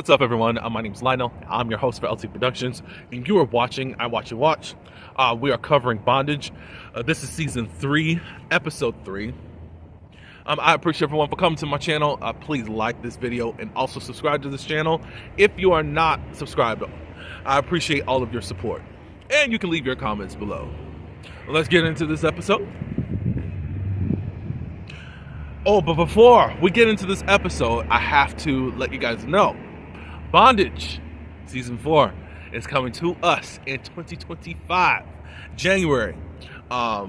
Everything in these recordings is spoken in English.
What's up, everyone? My name is Lionel. I'm your host for LT Productions, and you are watching I Watch You Watch. We are covering Bondage. This is season 3, episode 3. I appreciate everyone for coming to my channel. Please like this video and also subscribe to this channel if you are not subscribed. I appreciate all of your support, and you can leave your comments below. Let's get into this episode. Oh, but before we get into this episode, I have to let you guys know, Bondage Season 4 is coming to us in 2025, January. I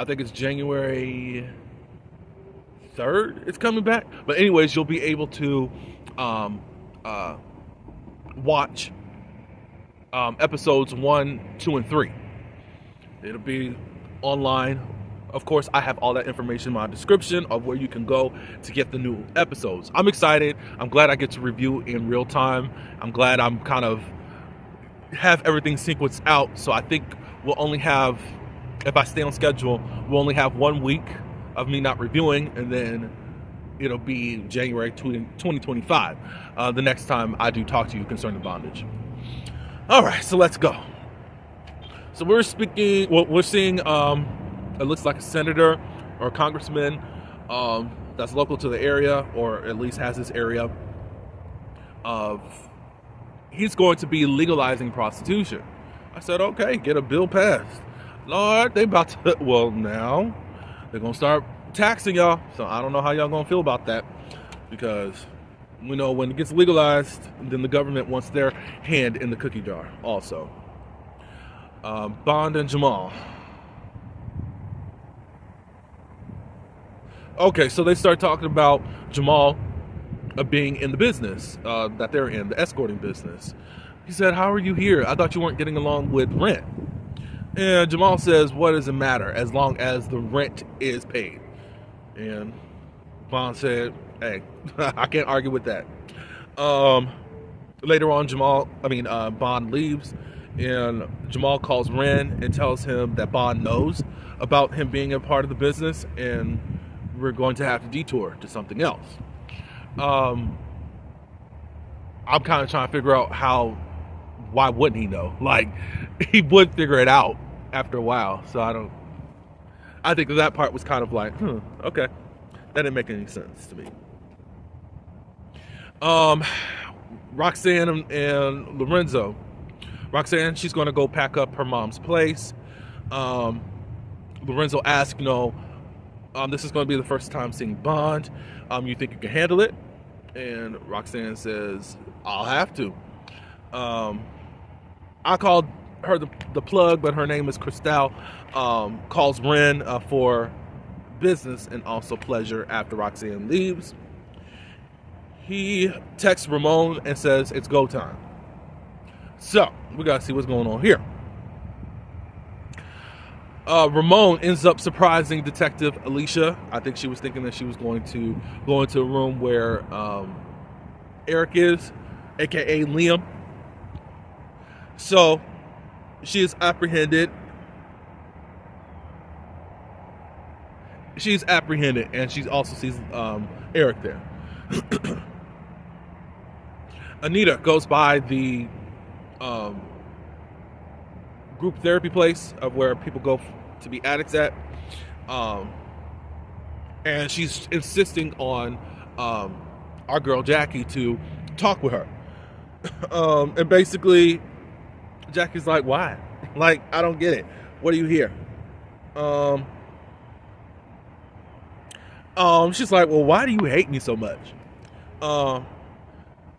think it's January 3rd it's coming back. But anyways, you'll be able to watch episodes 1, 2, and 3. It'll be online. Of course, I have all that information in my description of where you can go to get the new episodes. I'm excited. I'm glad I get to review in real time. I'm glad I'm kind of have everything sequenced out. So I think we'll only have, if I stay on schedule, we'll only have 1 week of me not reviewing, and then it'll be January 2025, the next time I do talk to you concerning Bondage. All right, so let's go. So we're seeing, it looks like a senator or a congressman that's local to the area, or at least has this area of, he's going to be legalizing prostitution. I said, okay, get a bill passed. Lord, they about to, well, now they're going to start taxing y'all. So I don't know how y'all going to feel about that, because we know when it gets legalized, then the government wants their hand in the cookie jar also. Bond and Jamal. Okay, so they start talking about Jamal being in the business that they're in, the escorting business. He said, how are you here? I thought you weren't getting along with rent. And Jamal says, what does it matter as long as the rent is paid? And Bond said, hey, I can't argue with that. Later on, Bond leaves, and Jamal calls Ren and tells him that Bond knows about him being a part of the business, and we're going to have to detour to something else. I'm kind of trying to figure out why wouldn't he know? Like, he would figure it out after a while. So I think that part was kind of like, okay. That didn't make any sense to me. Roxanne and Lorenzo. Roxanne, she's going to go pack up her mom's place. Lorenzo asks, this is going to be the first time seeing Bond. You think you can handle it? And Roxanne says, I'll have to. I called her the plug, but her name is Cristal. Calls Ren for business and also pleasure after Roxanne leaves. He texts Ramon and says it's go time. So we got to see what's going on here. Ramon ends up surprising Detective Alicia. I think she was thinking that she was going to go into a room where Eric is, aka Liam. So she is apprehended. She's apprehended, and she also sees Eric there. Anita goes by the group therapy place of where people go to be addicts at, and she's insisting on our girl Jackie to talk with her. And basically Jackie's like, why? Like, I don't get it. What are you here? She's like, well, why do you hate me so much?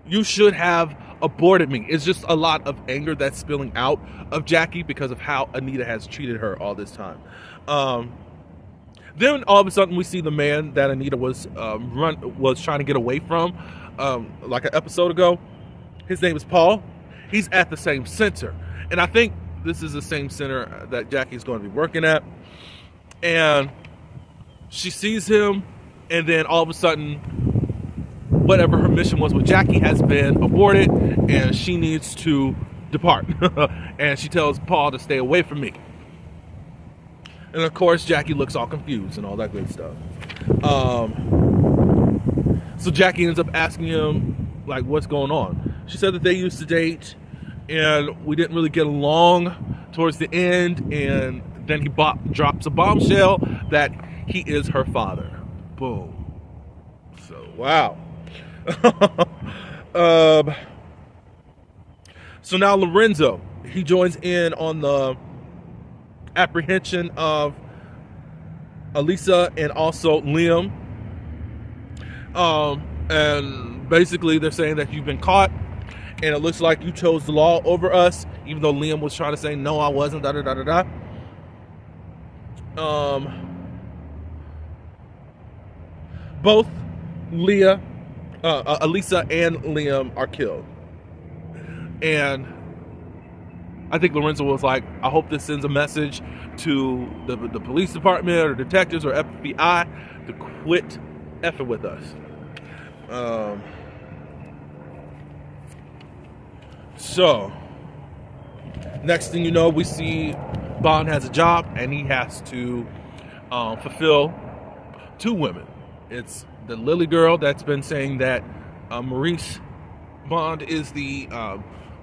You should have aborted me. It's just a lot of anger that's spilling out of Jackie because of how Anita has treated her all this time. Then all of a sudden we see the man that Anita was trying to get away from like an episode ago. His name is Paul. He's at the same center, and I think this is the same center that Jackie's going to be working at. And she sees him, and then all of a sudden, whatever her mission was with Jackie has been aborted, and she needs to depart. And she tells Paul to stay away from me. And of course, Jackie looks all confused and all that good stuff. So Jackie ends up asking him like, what's going on? She said that they used to date, and we didn't really get along towards the end, and then he drops a bombshell that he is her father. Boom. So, wow. So now Lorenzo, he joins in on the apprehension of Elisa and also Liam. And basically they're saying that you've been caught, and it looks like you chose the law over us, even though Liam was trying to say, no, I wasn't, da da da da da. Both Elisa and Liam are killed. And I think Lorenzo was like, I hope this sends a message to the police department or detectives or FBI to quit effing with us. So, next thing you know, we see Bond has a job, and he has to fulfill two women. It's the Lily girl that's been saying that Maurice Bond is the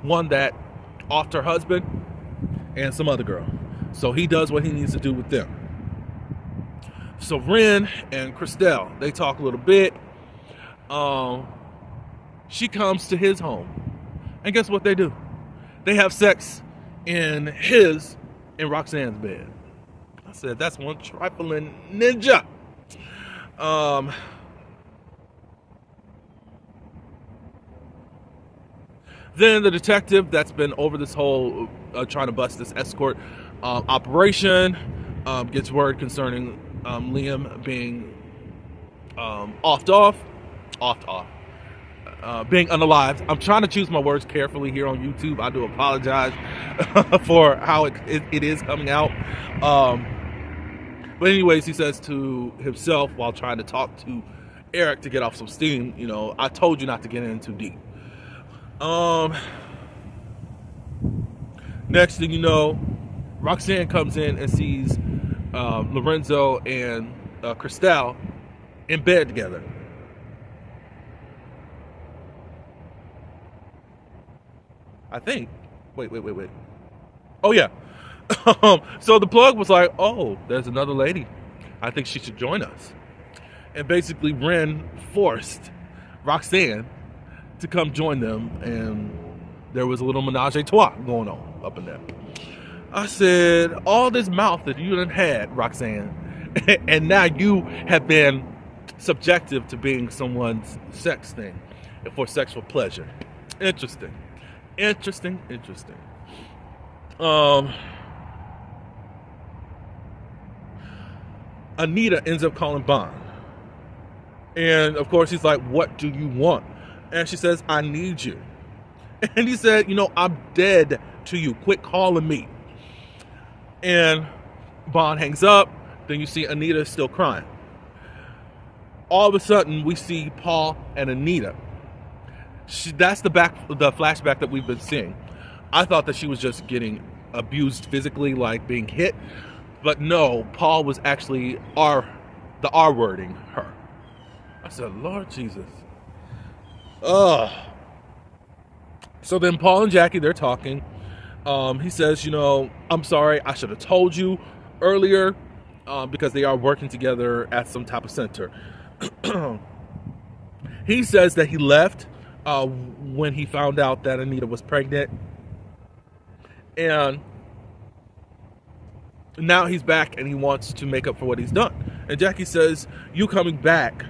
one that offed her husband, and some other girl. So he does what he needs to do with them. So Ren and Christelle, they talk a little bit. She comes to his home, and guess what they do? They have sex in Roxanne's bed. I said, that's one trifling ninja. Then the detective that's been over this whole trying to bust this escort operation gets word concerning Liam being offed off, being unalived. I'm trying to choose my words carefully here on YouTube. I do apologize for how it is coming out. But anyways, he says to himself while trying to talk to Eric to get off some steam, you know, I told you not to get in too deep. Next thing you know, Roxanne comes in and sees Lorenzo and Christelle in bed together. I think. Wait. Oh, yeah. So the plug was like, oh, there's another lady. I think she should join us. And basically, Ren forced Roxanne to come join them, and there was a little menage a trois going on up in there. I said, all this mouth that you done had, Roxanne, and now you have been subjective to being someone's sex thing for sexual pleasure. Interesting. Anita ends up calling Bond. And of course he's like, what do you want? And she says, I need you. And he said, you know, I'm dead to you. Quit calling me. And Bond hangs up. Then you see Anita still crying. All of a sudden, we see Paul and Anita. That's the flashback that we've been seeing. I thought that she was just getting abused physically, like being hit. But no, Paul was actually the R-wording her. I said, Lord Jesus. So then Paul and Jackie, they're talking. He says, you know, I'm sorry, I should have told you earlier, because they are working together at some type of center. He says that he left when he found out that Anita was pregnant. And now he's back and he wants to make up for what he's done. And Jackie says, you coming back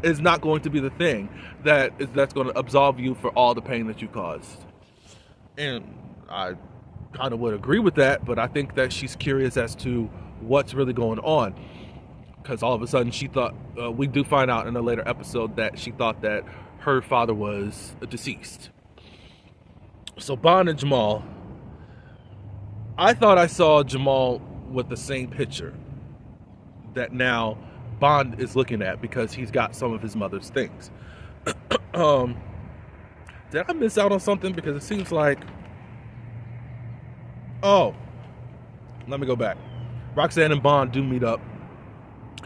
is not going to be the thing that's going to absolve you for all the pain that you caused. And I kind of would agree with that, but I think that she's curious as to what's really going on. Because all of a sudden she thought, we do find out in a later episode that she thought that her father was deceased. So Bond and Jamal, I thought I saw Jamal with the same picture that now Bond is looking at, because he's got some of his mother's things. Did I miss out on something? Because it seems like, oh, let me go back. Roxanne and Bond do meet up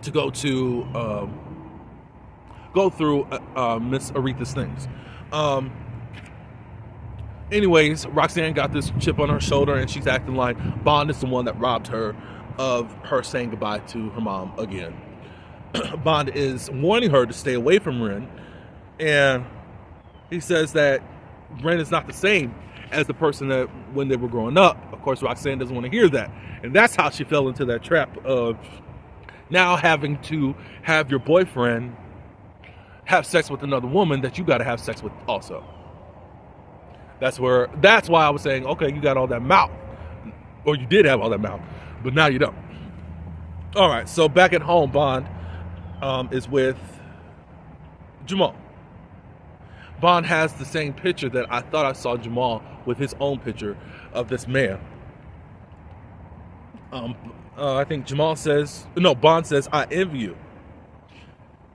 to go to go through Miss Aretha's things. Anyways, Roxanne got this chip on her shoulder, and she's acting like Bond is the one that robbed her of her saying goodbye to her mom again. Bond is warning her to stay away from Ren, and he says that Ren is not the same as the person that when they were growing up. Of course, Roxanne doesn't want to hear that, and that's how she fell into that trap of now having to have your boyfriend have sex with another woman that you got to have sex with also. That's why I was saying, okay, you got all that mouth, or you did have all that mouth, but now you don't. All right, so back at home, Bond is with Jamal. Bond has the same picture that I thought I saw Jamal with, his own picture of this man. I think Bond says, I envy you.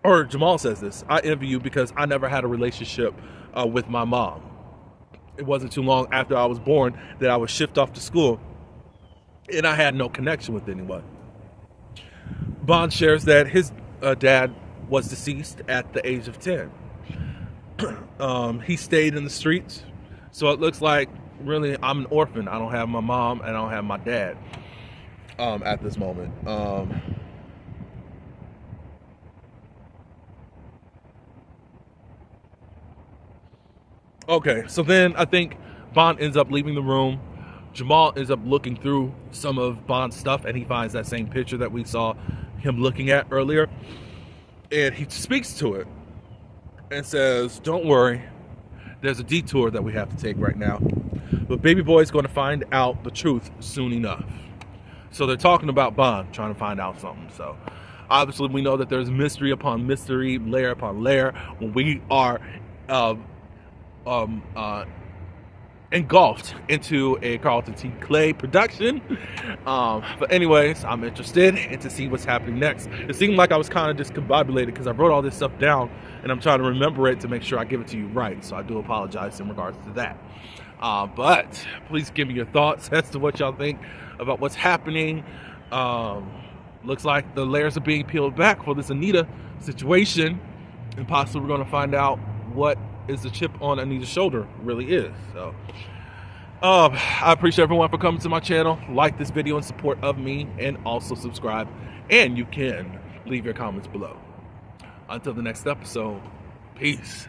Or Jamal says this, I envy you because I never had a relationship with my mom. It wasn't too long after I was born that I was shipped off to school, and I had no connection with anyone. Bond shares that his dad was deceased at the age of 10. He stayed in the streets, so it looks like really I'm an orphan. I don't have my mom and I don't have my dad at this moment. Okay, so then I think Bond ends up leaving the room. Jamal ends up looking through some of Bond's stuff, and he finds that same picture that we saw him looking at earlier. And he speaks to it and says, don't worry, there's a detour that we have to take right now. But baby boy is going to find out the truth soon enough. So they're talking about Bond, trying to find out something. So obviously we know that there's mystery upon mystery, layer upon layer, when we are engulfed into a Carlton T. Clay production. But anyways, I'm interested in to see what's happening next. It seemed like I was kind of discombobulated because I wrote all this stuff down and I'm trying to remember it to make sure I give it to you right. So I do apologize in regards to that. But please give me your thoughts as to what y'all think about what's happening. Looks like the layers are being peeled back for this Anita situation, and possibly we're going to find out what is the chip on Anita's shoulder really is. So I appreciate everyone for coming to my channel. Like this video in support of me, and also subscribe, and you can leave your comments below. Until the next episode, peace.